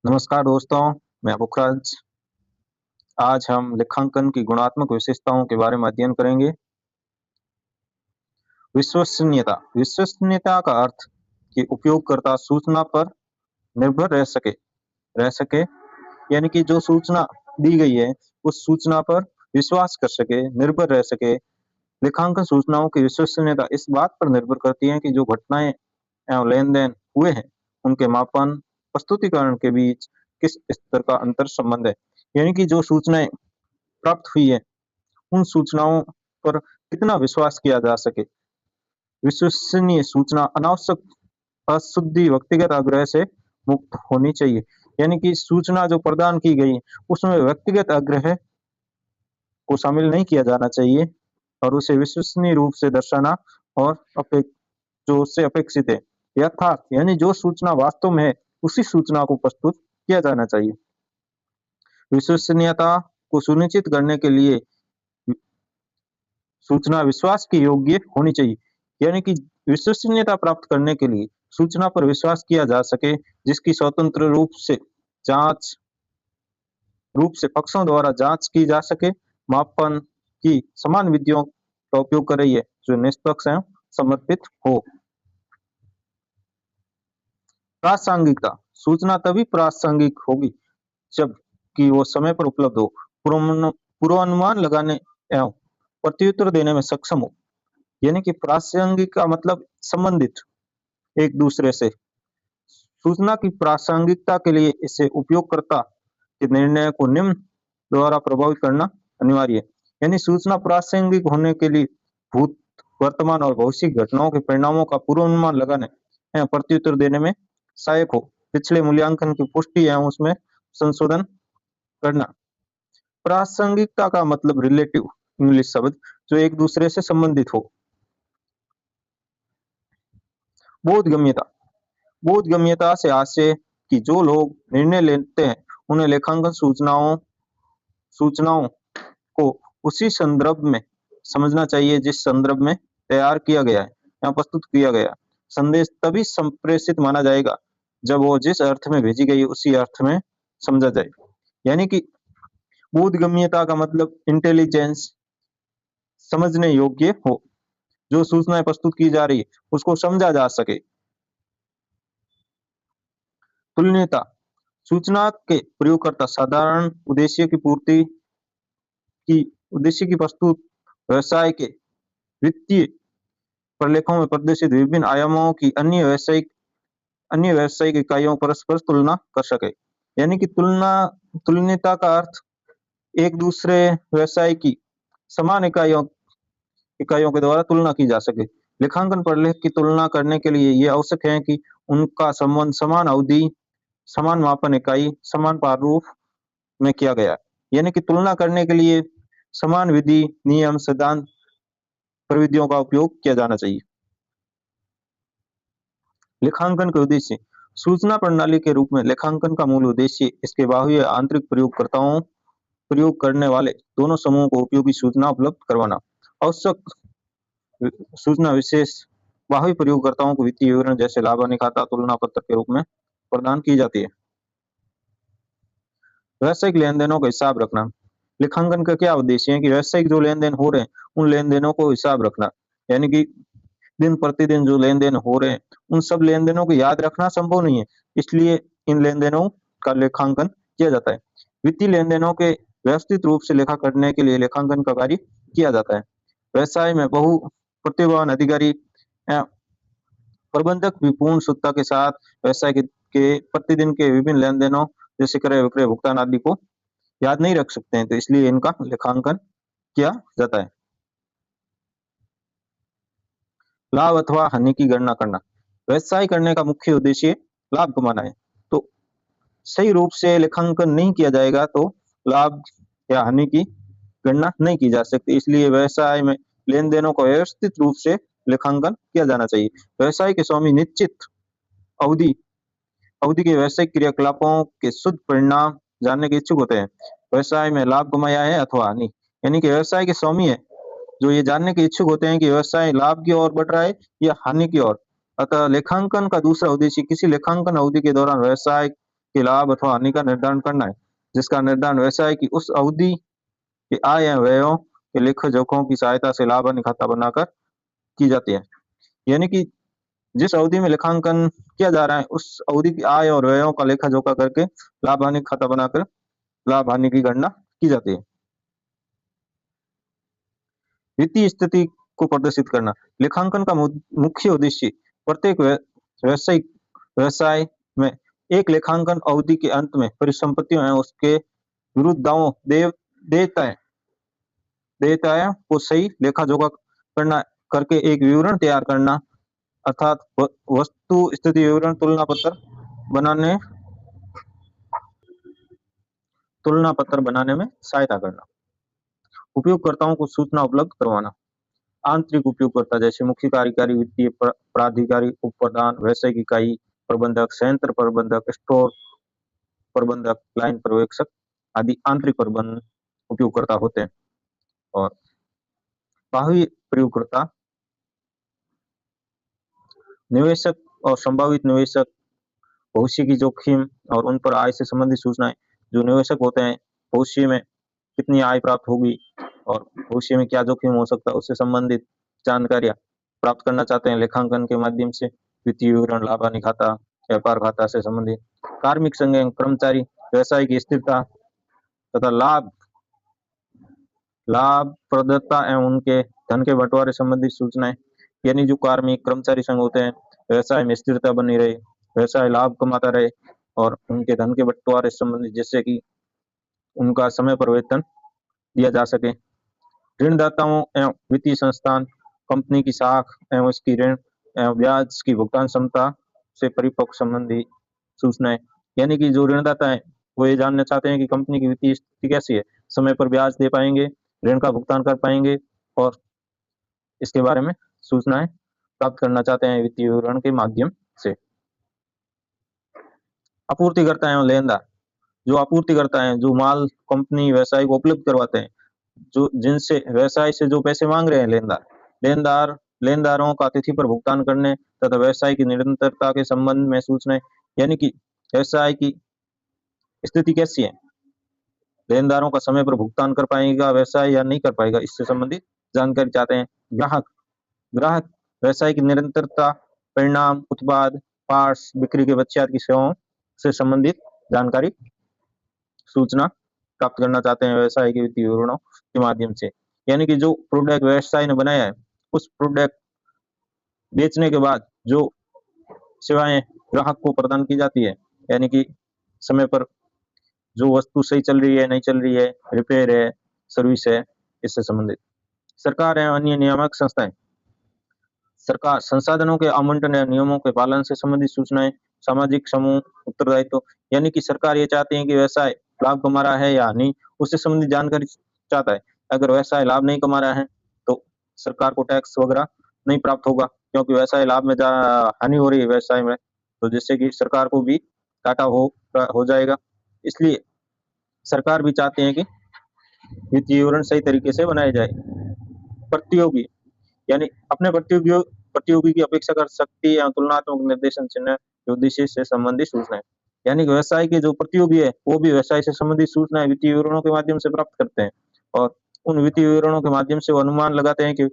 नमस्कार दोस्तों, मैं मुखराज। आज हम लेखांकन की गुणात्मक विशेषताओं के बारे में अध्ययन करेंगे। विश्वसनीयता। विश्वसनीयता का अर्थ कि उपयोगकर्ता सूचना पर निर्भर रह सके, यानी कि जो सूचना दी गई है, उस सूचना पर विश्वास कर सके, निर्भर रह सके। लेखांकन सूचनाओं की विश्वसनीयता इस बात पर निर्भर करती है कि जो घटनाएँ एवं लेन-देन हुए हैं, उनके मापन, प्रस्तुतिकरण के बीच किस स्तर का अंतर संबंध है। यानी कि जो सूचनाएँ प्राप्त हुई है, उन सूचनाओं पर कितना विश्वास किया जा सके। विश्वसनीय सूचना अनावश्यक अशुद्धि व्यक्तिगत आग्रह से मुक्त होनी चाहिए। यानी कि सूचना जो प्रदान की गई, उसमें व्यक्तिगत आग्रह को शामिल नहीं किया जाना चाहिए और उसे विश्वसनीय रूप से दर्शाना और जो उससे अपेक्षित है। यथार्थ यानी जो सूचना वास्तव में है, उसी सूचना को प्रस्तुत किया जाना चाहिए। विश्वसनीयता को सुनिश्चित करने के लिए सूचना विश्वास के योग्य होनी चाहिए। यानी कि विश्वसनीयता प्राप्त करने के लिए सूचना पर विश्वास किया जा सके, जिसकी स्वतंत्र रूप से पक्षों द्वारा जांच की जा सके, मापन की समान विधियों का उपयोग कर रही है, जो निष्पक्ष एवं समर्पित हो। प्रासंगिकता। सूचना तभी प्रासंगिक होगी जबकि वो समय पर उपलब्ध हो, पूर्वानुमान लगाने एवं प्रत्युत्तर देने में सक्षम हो। यानी कि प्रासंगिक का मतलब संबंधित एक दूसरे से। सूचना की प्रासंगिकता के लिए इसे उपयोगकर्ता के निर्णय को निम्न द्वारा प्रभावित करना अनिवार्य है। यानी सूचना प्रासंगिक होने के लिए भूत, वर्तमान और भविष्य की घटनाओं के परिणामों का पूर्वानुमान लगाने एवं प्रत्युत्तर देने में सहायक हो। पिछले मूल्यांकन की पुष्टि एवं उसमें संशोधन करना। प्रासंगिकता का मतलब रिलेटिव इंग्लिश शब्द जो एक दूसरे से संबंधित हो। बोधगम्यता। बोधगम्यता से आशय कि जो लोग निर्णय लेते हैं, उन्हें लेखांकन सूचनाओं को उसी संदर्भ में समझना चाहिए जिस संदर्भ में तैयार किया गया है या प्रस्तुत किया गया। संदेश तभी संप्रेषित माना जाएगा जब वो जिस अर्थ में भेजी गई उसी अर्थ में समझा जाए। यानी कि बोधगम्यता का मतलब इंटेलिजेंस, समझने योग्य हो। जो सूचनाएं प्रस्तुत की जा रही है, उसको समझा जा सके। तुलनीयता। सूचना के प्रयोगकर्ता साधारण उद्देश्य की प्रस्तुत व्यवसाय के वित्तीय प्रलेखों में प्रदर्शित विभिन्न आयामों की अन्य व्यावसायिक इकाइयों परस्पर तुलना कर सके। यानी कि तुलनीयता का अर्थ एक दूसरे व्यवसाय की समान इकाइयों के द्वारा तुलना की जा सके। लेखांकन प्रलेख की तुलना करने के लिए ये आवश्यक है कि उनका संबंध समान अवधि, समान मापन इकाई, समान प्रारूप में किया गया। यानी कि तुलना करने के लिए समान विधि, नियम, सिद्धांत, प्रविधियों का उपयोग किया जाना चाहिए। लेखांकन के उद्देश्य। सूचना प्रणाली के रूप में लेखांकन का मूल उद्देश्य इसके बाह्य आंतरिक प्रयोग करने वाले दोनों समूहों को उपयोगी सूचना उपलब्ध करवाना। आवश्यक सूचना विशेष बाह्य प्रयोगकर्ताओं को वित्तीय विवरण जैसे लाभ हानि खाता, तुलना पत्र के रूप में प्रदान की जाती है। व्यावसायिक लेन-देनों का हिसाब रखना। लेखांकन का क्या उद्देश्य है कि व्यावसायिक जो लेन-देन हो रहे हैं, उन लेन-देनों को हिसाब रखना। यानी कि दिन प्रतिदिन जो लेन-देन हो रहे हैं, उन सब लेन-देनों को याद रखना संभव नहीं है। इसलिए इन लेन-देनों का लेखांकन किया जाता है। वित्तीय लेन-देनों के व्यवस्थित रूप से लेखा करने के लिए लेखांकन का कार्य किया जाता है। व्यवसाय में बहु प्रतिभावान अधिकारी प्रबंधक भी पूर्ण शुद्धता के साथ व्यवसाय के प्रतिदिन के विभिन्न लेन-देनों जैसे क्रय विक्रय भुगतान आदि को याद नहीं रख सकते हैं, तो इसलिए इनका लेखांकन किया जाता है। लाभ अथवा हानि की गणना करना। व्यवसाय करने का मुख्य उद्देश्य लाभ कमाना है, तो सही रूप से लेखांकन नहीं किया जाएगा तो लाभ या हानि की गणना नहीं की जा सकती। इसलिए व्यवसाय में लेन-देनों का व्यवस्थित रूप से लेखांकन किया जाना चाहिए। व्यवसाय के स्वामी निश्चित अवधि अवधि के व्यावसायिक क्रियाकलापों के शुद्ध परिणाम जानने के इच्छुक होते हैं। व्यवसाय में लाभ कमाया है अथवा हानि। यानी कि व्यवसाय के स्वामी है जो ये जानने के इच्छुक होते हैं कि व्यवसाय लाभ की ओर बढ़ रहा है या हानि की ओर। अतः लेखांकन का दूसरा उद्देश्य किसी लेखांकन अवधि के दौरान व्यवसाय के लाभ अथवा हानि का निर्धारण करना है, जिसका निर्धारण व्यवसाय की उस अवधि के आय या व्ययों के लेखा जोखों की सहायता से लाभ हानि खाता बनाकर की जाती है। यानी कि जिस अवधि में लेखांकन किया जा रहा है, उस अवधि की आय और व्ययों का लेखा जोखा करके लाभ हानि खाता बनाकर लाभ हानि की गणना की जाती है। वित्तीय स्थिति को प्रदर्शित करना। लेखांकन का मुख्य उद्देश्य प्रत्येक व्यवसायिक व्यवसाय में एक लेखांकन अवधि के अंत में परिसंपत्तियों एवं उसके विरुद्ध दावों देयताओं को सही लेखा जोखा करना करके एक विवरण तैयार करना, अर्थात वस्तु स्थिति विवरण तुलना पत्र बनाने में सहायता करना। उपयोगकर्ताओं को सूचना उपलब्ध करवाना। आंतरिक उपयोगकर्ता जैसे मुख्य कार्यकारी वित्तीय प्राधिकारी, उपप्रधान, व्यावसायिक इकाई प्रबंधक, संयंत्र प्रबंधक, स्टोर प्रबंधक, लाइन पर्यवेक्षक आदि आंतरिक प्रबंध उपयोगकर्ता होते हैं। और बाह्य प्रयोगकर्ता निवेशक और संभावित निवेशक, भविष्य की जोखिम और उन पर आय से संबंधित सूचनाएं। जो निवेशक होते हैं, भविष्य में कितनी आय प्राप्त होगी और भविष्य में क्या जोखिम हो सकता है, उससे संबंधित जानकारियां प्राप्त करना चाहते हैं लेखांकन के माध्यम से। वित्तीय विवरण, लाभ हानि खाता, व्यापार खाता से संबंधित। कार्मिक संघ, कर्मचारी, व्यवसाय की स्थिरता तथा लाभप्रदता एवं उनके धन के बंटवारे संबंधित सूचनाएं। यानी जो कार्मिक कर्मचारी संघ होते हैं, व्यवसाय में स्थिरता बनी रहे, व्यवसाय लाभ कमाता रहे और उनके धन के बंटवारे संबंधित, जैसे कि उनका समय पर वेतन दिया जा सके। ऋणदाताओं एवं वित्तीय संस्थान, कंपनी की साख एवं इसकी ऋण एवं ब्याज की भुगतान क्षमता से परिपक्व संबंधी सूचनाएं। यानी कि जो ऋणदाता है वो ये जानना चाहते हैं कि कंपनी की वित्तीय स्थिति कैसी है, समय पर ब्याज दे पाएंगे, ऋण का भुगतान कर पाएंगे, और इसके बारे में सूचनाएं प्राप्त करना चाहते हैं वित्तीय विवरण के माध्यम से। आपूर्तिकर्ता एवं लेनदार। जो आपूर्तिकर्ता हैं, जो माल कंपनी व्यवसाय को उपलब्ध करवाते हैं, जो जिनसे व्यवसाय से जो पैसे मांग रहे हैं लेनदारों का तिथि पर भुगतान करने तथा व्यवसाय की निरंतरता के संबंध में सूचनाएं। यानी कि व्यवसाय की स्थिति कैसी है, लेनदारों का समय पर भुगतान कर पाएगा व्यवसाय या नहीं कर पाएगा, इससे संबंधित जानकारी चाहते हैं। ग्राहक व्यवसाय की निरंतरता, परिणाम, उत्पाद, पार्ट्स, बिक्री के पश्चात की सेवाओं से संबंधित जानकारी सूचना प्राप्त करना चाहते हैं व्यवसाय के वित्तीय विवरणों के माध्यम से। यानी कि जो प्रोडक्ट व्यवसाय ने बनाया है, उस प्रोडक्ट बेचने के बाद जो सेवाएं ग्राहक को प्रदान की जाती है, यानी कि समय पर जो वस्तु सही चल रही है, नहीं चल रही है, रिपेयर है, सर्विस है, इससे संबंधित। सरकार एवं अन्य नियामक संस्थाएं। सरकार संसाधनों के आवंटन या नियमों के पालन से संबंधित सूचनाएं। सामाजिक समूह उत्तरदायित्व, यानी कि सरकार ये चाहती है कि व्यवसाय लाभ कमा रहा है या नहीं, उससे संबंधित जानकारी चाहता है। अगर व्यवसाय लाभ नहीं कमा रहा है तो सरकार को टैक्स वगैरह नहीं प्राप्त होगा, क्योंकि व्यवसाय लाभ में हानि हो रही है व्यवसाय में, तो जिससे कि सरकार को भी घाटा हो जाएगा। इसलिए सरकार भी चाहती है कि वित्तीय विवरण सही तरीके से बनाए जाए। प्रतियोगी, यानी अपने प्रतियोगी की अपेक्षा कर सकती है तुलनात्मक निर्देशन चिन्ह के उद्देश्य से संबंधित सूचनाएं। यानी व्यवसाय के जो प्रतियोगी है वो भी व्यवसाय से संबंधित सूचनाएं वित्तीय विवरणों के माध्यम से प्राप्त करते हैं, और उन वित्तीय विवरणों के माध्यम से वो अनुमान लगाते हैं कि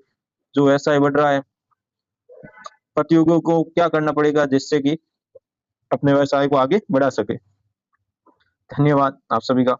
जो व्यवसाय बढ़ रहा है, प्रतियोगियों को क्या करना पड़ेगा जिससे कि अपने व्यवसाय को आगे बढ़ा सके। धन्यवाद आप सभी का।